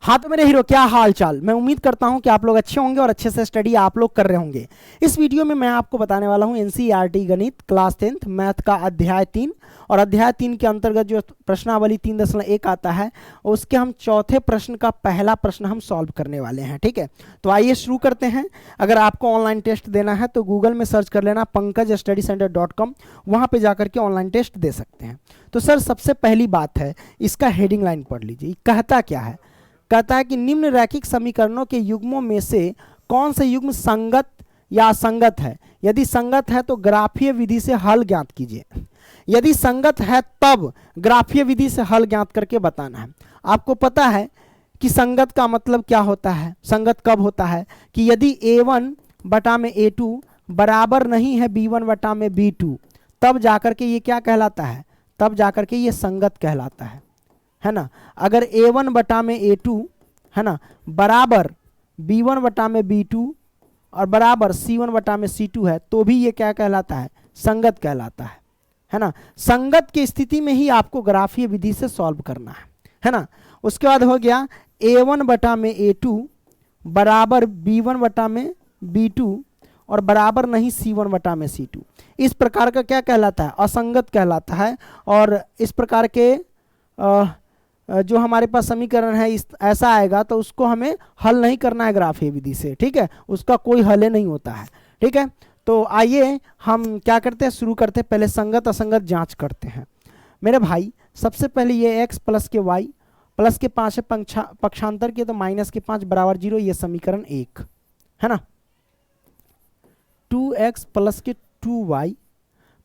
हाँ तो मेरे हीरो, क्या हाल चाल। मैं उम्मीद करता हूँ कि आप लोग अच्छे होंगे और अच्छे से स्टडी आप लोग कर रहे होंगे। इस वीडियो में मैं आपको बताने वाला हूँ एनसीईआरटी गणित क्लास 10th मैथ का अध्याय 3। और अध्याय 3 के अंतर्गत जो प्रश्नावली 3.1 आता है, उसके हम चौथे प्रश्न का पहला प्रश्न हम सॉल्व करने वाले हैं। ठीक है, तो आइए शुरू करते हैं। अगर आपको ऑनलाइन टेस्ट देना है तो गूगल में सर्च कर लेना pankajstudycenter.com, वहाँ पर जाकर के ऑनलाइन टेस्ट दे सकते हैं। तो सर सबसे पहली बात है, इसका हेडिंग लाइन पढ़ लीजिए। कहता क्या है? कहता है कि निम्न रैखिक समीकरणों के युग्मों में से कौन से युग्म संगत या असंगत है। यदि संगत है तो ग्राफीय विधि से हल ज्ञात कीजिए। यदि संगत है तब ग्राफीय विधि से हल ज्ञात करके बताना है। आपको पता है कि संगत का मतलब क्या होता है। संगत कब होता है कि यदि a1 बटा में a2 बराबर नहीं है b1 बटा में b2, तब जाकर के ये क्या कहलाता है, तब जाकर के ये संगत कहलाता है ना। अगर a1 बटा में a2 है ना बराबर b1 बटा में b2 और बराबर c1 बटा में c2 है, तो भी ये क्या कहलाता है, संगत कहलाता है ना। संगत की स्थिति में ही आपको ग्राफीय विधि से सॉल्व करना है ना। उसके बाद हो गया a1 बटा में a2 बराबर b1 बटा में b2 और बराबर नहीं c1 बटा में c2। इस प्रकार का क्या कहलाता है, असंगत कहलाता है। और इस प्रकार के जो हमारे पास समीकरण है ऐसा आएगा तो उसको हमें हल नहीं करना है ग्राफीय विधि से। ठीक है, उसका कोई हल नहीं होता है। ठीक है, तो आइए हम क्या करते हैं, शुरू करते हैं। पहले संगत असंगत जांच करते हैं मेरे भाई। सबसे पहले ये x प्लस के y प्लस के 5 है, पक्षांतर के तो माइनस के 5 बराबर 0, ये समीकरण 1 है ना। 2x प्लस के 2y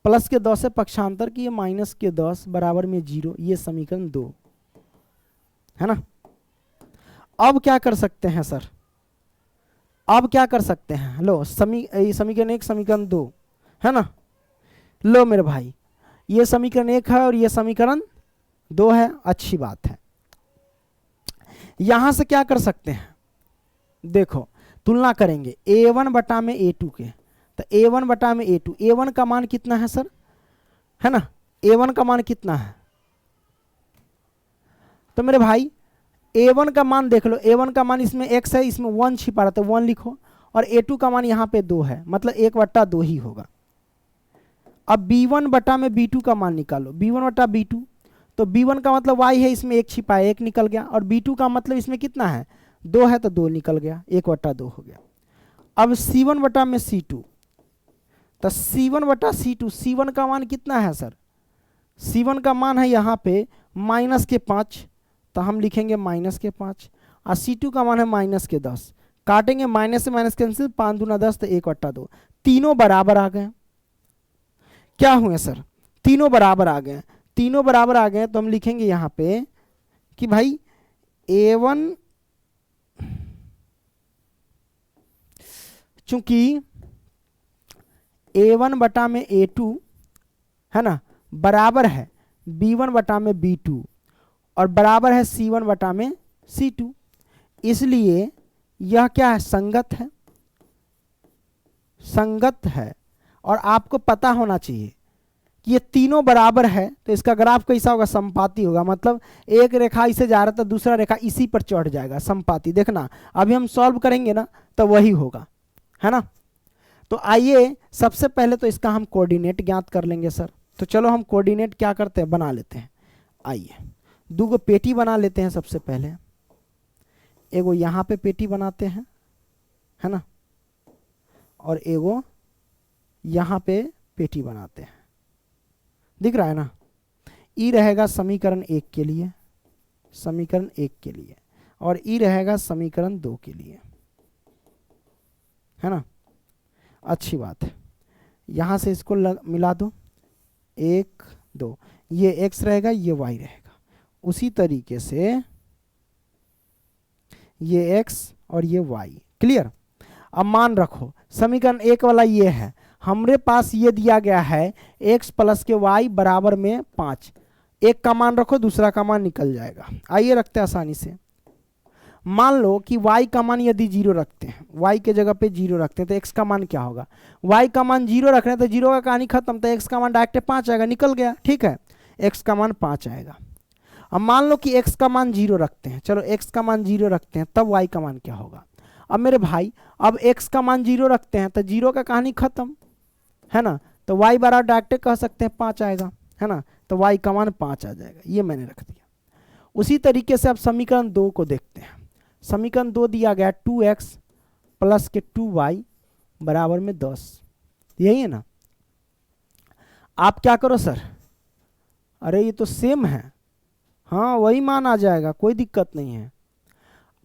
प्लस के 10 है, पक्षांतर की माइनस के 10 बराबर में 0, ये समीकरण 2 है ना। अब क्या कर सकते हैं सर, अब क्या कर सकते हैं, लो समीकरण 1 समीकरण 2 है ना। लो मेरे भाई, ये समीकरण 1 है और ये समीकरण 2 है। अच्छी बात है। यहां से क्या कर सकते हैं, देखो तुलना करेंगे a1 बटा में a2 के। तो a1 बटा में a2, a1 का मान कितना है सर, है ना। a1 का मान कितना है, तो मेरे भाई a1 का मान देख लो। a1 का मान इसमें x है, इसमें 1 छिपा रहता है, 1 लिखो। और a2 का मान यहाँ पे 2 है, मतलब 1/2 ही होगा। अब b1 बटा में b2 का मान निकालो, b1 बटा b2, तो b1 का मतलब y है, इसमें 1 छिपा है, 1 निकल गया। और b2 का मतलब इसमें कितना है, 2 है, तो 2 निकल गया, 1/2 हो गया। अब c1 बटा में c2, तो c1 बटा c2, c1 का मान कितना है सर, c1 का मान है यहाँ पे माइनस के 5, तो हम लिखेंगे माइनस के 5। और c2 का मान है माइनस के 10, काटेंगे माइनस से माइनस कैंसिल, 5 दूना 10, तो 1/2। तीनों बराबर आ गए। क्या हुए सर, तीनों बराबर आ गए। तीनों बराबर आ गए तो हम लिखेंगे यहाँ पे कि भाई a1, चूंकि a1 बटा में a2 है ना बराबर है b1 बटा में b2 और बराबर है c1 बटा में c2, इसलिए यह क्या है, संगत है। संगत है। और आपको पता होना चाहिए कि ये तीनों बराबर है, तो इसका ग्राफ कैसा होगा, समपाती होगा। मतलब एक रेखा इसे जा रहा था, दूसरा रेखा इसी पर चढ़ जाएगा, समपाती। देखना अभी हम सॉल्व करेंगे ना तो वही होगा, है ना। तो आइए सबसे पहले तो इसका हम कोऑर्डिनेट ज्ञात कर लेंगे सर। तो चलो हम कोऑर्डिनेट क्या करते हैं, बना लेते हैं। आइए दूगो पेटी बना लेते हैं। सबसे पहले एगो यहाँ पे पेटी बनाते हैं, है ना, और एगो यहाँ पे पेटी बनाते हैं। दिख रहा है ना। ई रहेगा समीकरण 1 के लिए, समीकरण 1 के लिए, और ई रहेगा समीकरण 2 के लिए, है ना। अच्छी बात है। यहाँ से इसको मिला दो, 1 2, ये x रहेगा, ये y रहेगा। उसी तरीके से ये x और ये y। क्लियर। अब मान रखो समीकरण 1 वाला ये है, हमरे पास ये दिया गया है x प्लस के y बराबर में 5। एक का मान रखो, दूसरा का मान निकल जाएगा। आइए रखते हैं आसानी से। मान लो कि y का मान यदि 0 रखते हैं, y के जगह पे 0 रखते हैं, तो x का मान क्या होगा, y का मान 0 रख रहे हैं तो 0 का कहानी खत्म, तो x का मान डायरेक्ट 5 आएगा, निकल गया। ठीक है, x का मान 5 आएगा। अब मान लो कि x का मान 0 रखते हैं, चलो x का मान 0 रखते हैं, तब y का मान क्या होगा। अब मेरे भाई अब x का मान 0 रखते हैं तो 0 का कहानी खत्म है ना, तो y बराबर डायरेक्ट कह सकते हैं 5 आएगा, है ना, तो y का मान 5 आ जाएगा, ये मैंने रख दिया। उसी तरीके से अब समीकरण 2 को देखते हैं। समीकरण 2 दिया गया 2x प्लस के 2y बराबर में 10, यही है ना। आप क्या करो सर, अरे ये तो सेम है, हाँ वही मान आ जाएगा, कोई दिक्कत नहीं है।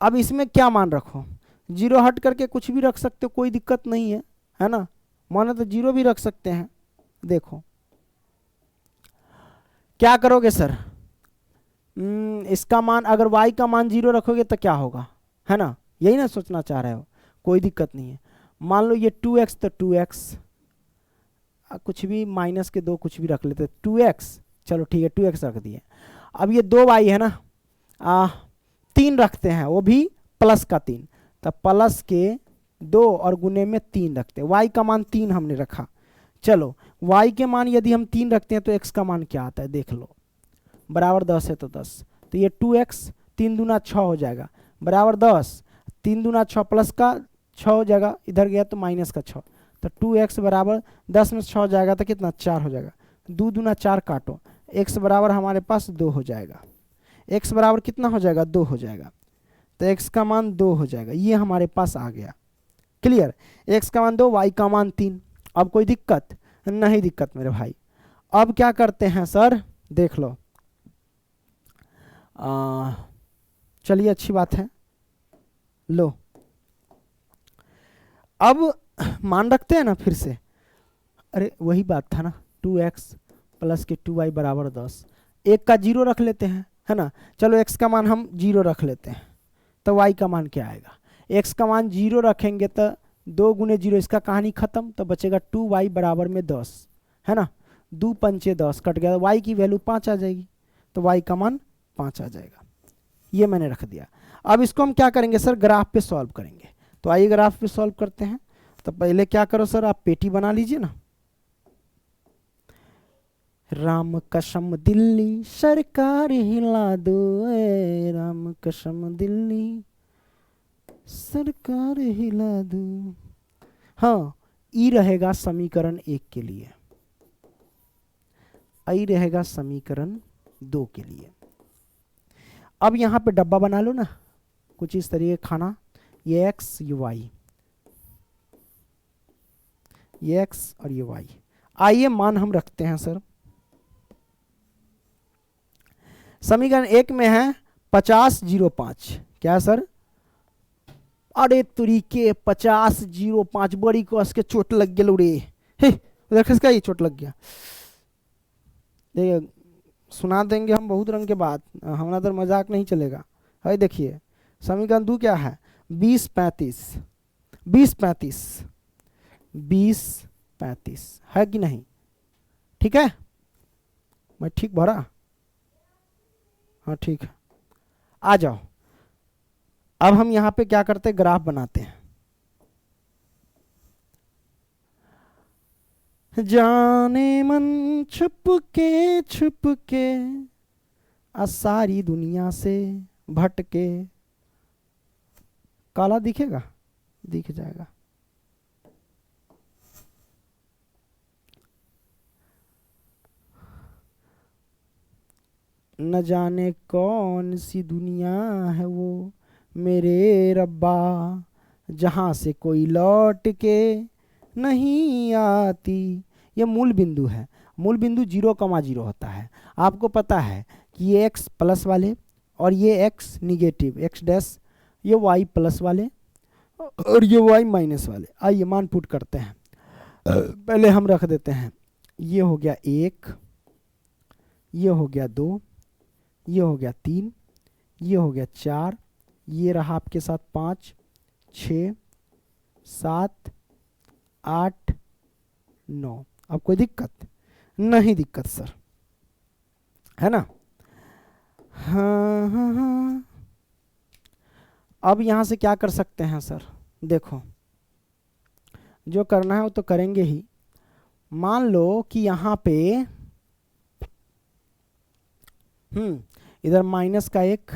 अब इसमें क्या मान रखो, 0 हट करके कुछ भी रख सकते हो, कोई दिक्कत नहीं है, है ना, माने तो 0 भी रख सकते हैं। देखो क्या करोगे सर, इसका मान अगर y का मान 0 रखोगे तो क्या होगा, है ना, यही ना सोचना चाह रहे हो, कोई दिक्कत नहीं है। मान लो ये 2x तो 2x, कुछ भी माइनस के 2 कुछ भी रख लेते 2x, चलो ठीक है 2x रख दिए। अब ये 2y है ना, 3 रखते हैं, वो भी प्लस का 3, तो प्लस के 2 और गुने में 3 रखते हैं। y का मान 3 हमने रखा, चलो y के मान यदि हम 3 रखते हैं तो x का मान क्या आता है देख लो, बराबर 10 है तो 10, तो ये 2x 3 दूना 6 हो जाएगा बराबर 10, 3 दूना 6 प्लस का 6 हो जाएगा, इधर गया तो माइनस का 6, तो 2x बराबर 10 में 6 हो जाएगा तो कितना 4 हो जाएगा, 2 दूना 4 काटो, x बराबर हमारे पास 2 हो जाएगा, x बराबर कितना हो जाएगा 2 हो जाएगा, तो x का मान 2 हो जाएगा, ये हमारे पास आ गया। क्लियर, x का मान 2 y का मान 3। अब कोई दिक्कत नहीं, दिक्कत मेरे भाई। अब क्या करते हैं सर, देख लो, चलिए अच्छी बात है, लो अब मान रखते हैं ना फिर से, अरे वही बात था ना, 2x प्लस के 2y बराबर 10, एक का 0 रख लेते हैं, है ना, चलो x का मान हम 0 रख लेते हैं, तो y का मान क्या आएगा, x का मान 0 रखेंगे तो 2 गुने 0, इसका कहानी खत्म, तो बचेगा 2y बराबर में 10, है ना, 2 पंचे 10 कट गया, y की वैल्यू 5 आ जाएगी, तो y का मान 5 आ जाएगा, ये मैंने रख दिया। अब इसको हम क्या करेंगे सर, ग्राफ पे सॉल्व करेंगे, तो आइए ग्राफ पे सॉल्व करते हैं। तो पहले क्या करो सर, आप पेटी बना लीजिए ना, राम कसम दिल्ली सरकार हिला दो, राम कसम दिल्ली सरकार हिला दो। हाँ, ई रहेगा समीकरण 1 के लिए, आई रहेगा समीकरण 2 के लिए। अब यहां पे डब्बा बना लो ना कुछ इस तरीके खाना, ये x ये y, ये x और ये y। आइए मान हम रखते हैं सर, समीकरण 1 में है 50/05, क्या सर, अरे तुरीके 50/05, बड़ी कस के चोट लग गया रे, उधर खिसका ये चोट लग गया, देखिए सुना देंगे हम बहुत रंग के बात, हमारा तो मजाक नहीं चलेगा। है देखिए समीकरण 2 क्या है, 20/35, 20/35, 20/35 है कि नहीं, ठीक है, मैं ठीक भरा, हाँ ठीक है। आ जाओ, अब हम यहां पे क्या करते हैं, ग्राफ बनाते हैं। जाने मन छुप के सारी दुनिया से भटके, काला दिखेगा, दिख जाएगा, न जाने कौन सी दुनिया है वो मेरे रब्बा, जहां से कोई लौट के नहीं आती। ये मूल बिंदु है, मूल बिंदु 0,0 होता है। आपको पता है कि ये x प्लस वाले और ये x निगेटिव x डैश, ये y प्लस वाले और ये y माइनस वाले। आइए मान पुट करते हैं, पहले हम रख देते हैं, ये हो गया 1, ये हो गया 2, ये हो गया 3, ये हो गया 4, ये रहा आपके साथ 5, 6, 7, 8, 9। अब कोई दिक्कत नहीं, दिक्कत सर, है ना, हाँ हाँ हाँ। अब यहां से क्या कर सकते हैं सर, देखो जो करना है वो तो करेंगे ही। मान लो कि यहां पे इधर माइनस का 1,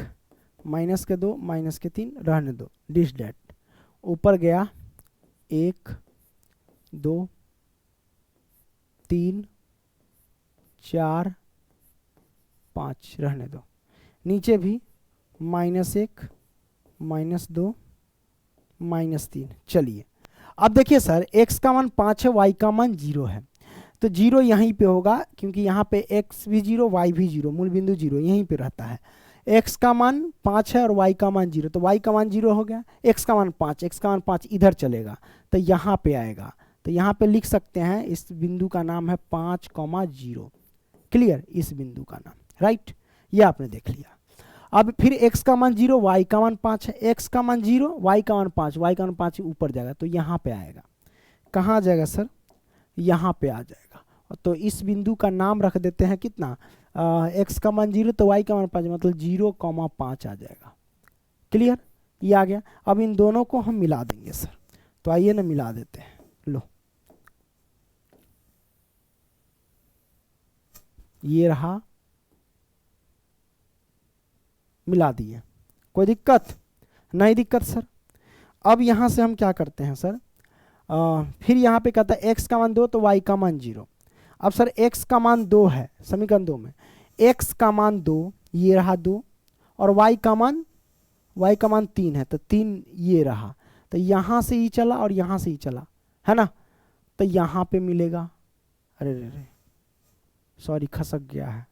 माइनस के 2, माइनस के 3, रहने दो, डिश डैट। ऊपर गया 1 2 3 4 5, रहने दो। नीचे भी -1 -2 -3। चलिए अब देखिए सर, x का मान 5 है, y का मान 0 है, तो 0 यहीं पे होगा क्योंकि यहाँ पे x भी 0 y भी 0, मूल बिंदु 0 यहीं पे रहता है। x का मान 5 है और y का मान 0, तो y का मान 0 हो गया। x का मान 5, x का मान 5 इधर चलेगा तो यहाँ पे आएगा, तो यहाँ पे लिख सकते हैं इस बिंदु का नाम है 5,0। क्लियर, इस बिंदु का नाम, राइट, ये आपने देख लिया। अब फिर x का मान 0, y का मान 5 है, x का मान 0, y का मान 5, y का मान 5 ऊपर जाएगा तो यहाँ पे आएगा। कहाँ आ जाएगा सर? यहाँ पे आ जाएगा। तो इस बिंदु का नाम रख देते हैं कितना, x का मान 0 तो y का मान 5, मतलब 0,5 आ जाएगा। क्लियर, ये आ गया। अब इन दोनों को हम मिला देंगे सर, तो आइए ना मिला देते हैं। लो, ये रहा, मिला दिए। कोई दिक्कत? नहीं दिक्कत सर। अब यहाँ से हम क्या करते हैं सर, फिर यहाँ पे कहता है x का मान 2 तो y का मान 0। अब सर x का मान 2 है, समीकरण 2 में x का मान 2, ये रहा 2, और y का मान 3 है, तो 3 ये रहा, तो यहाँ से ही चला और यहाँ से ही चला, है ना, तो यहाँ पे मिलेगा। अरे रे रे, सॉरी खसक गया है।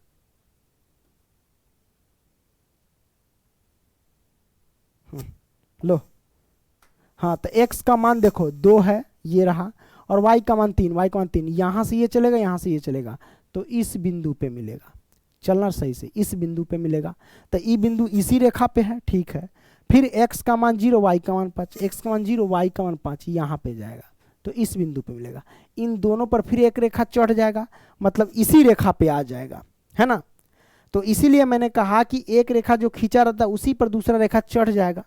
लो, हाँ, तो x का मान देखो 2 है, ये रहा, और y का मान 3, y का मान 3, यहाँ से ये चलेगा, यहाँ से ये चलेगा, तो इस बिंदु पे मिलेगा। चलना सही से, इस बिंदु पे मिलेगा, तो ये बिंदु इसी रेखा पे है, ठीक है। फिर x का मान 0, y का मान 5, x का मान 0, y का मान 5, यहाँ पे जाएगा, तो इस बिंदु पे मिलेगा। इन दोनों पर फिर एक रेखा चढ़ जाएगा, मतलब इसी रेखा पे आ जाएगा, है ना। तो इसीलिए मैंने कहा कि एक रेखा जो खींचा रहता है उसी पर दूसरा रेखा चढ़ जाएगा।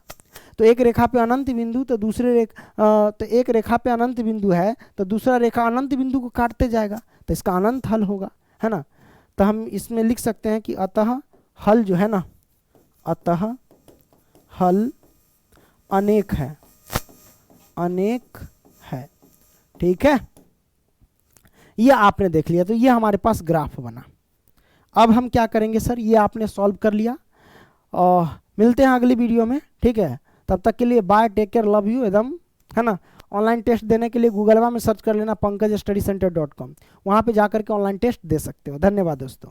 तो एक रेखा पे अनंत बिंदु, तो तो एक रेखा पे अनंत बिंदु है तो दूसरा रेखा अनंत बिंदु को काटते जाएगा, तो इसका अनंत हल होगा, है ना। तो हम इसमें लिख सकते हैं कि अतः हल जो है ना, अतः हल अनेक है, अनेक है, ठीक है। ये आपने देख लिया, तो ये हमारे पास ग्राफ बना। अब हम क्या करेंगे सर, ये आपने सॉल्व कर लिया, और मिलते हैं अगली वीडियो में, ठीक है। तब तक के लिए bye, take care, love you एकदम, है ना। ऑनलाइन टेस्ट देने के लिए गूगलवा में सर्च कर लेना pankajstudycenter.com, वहाँ पे जाकर के ऑनलाइन टेस्ट दे सकते हो। धन्यवाद दोस्तों।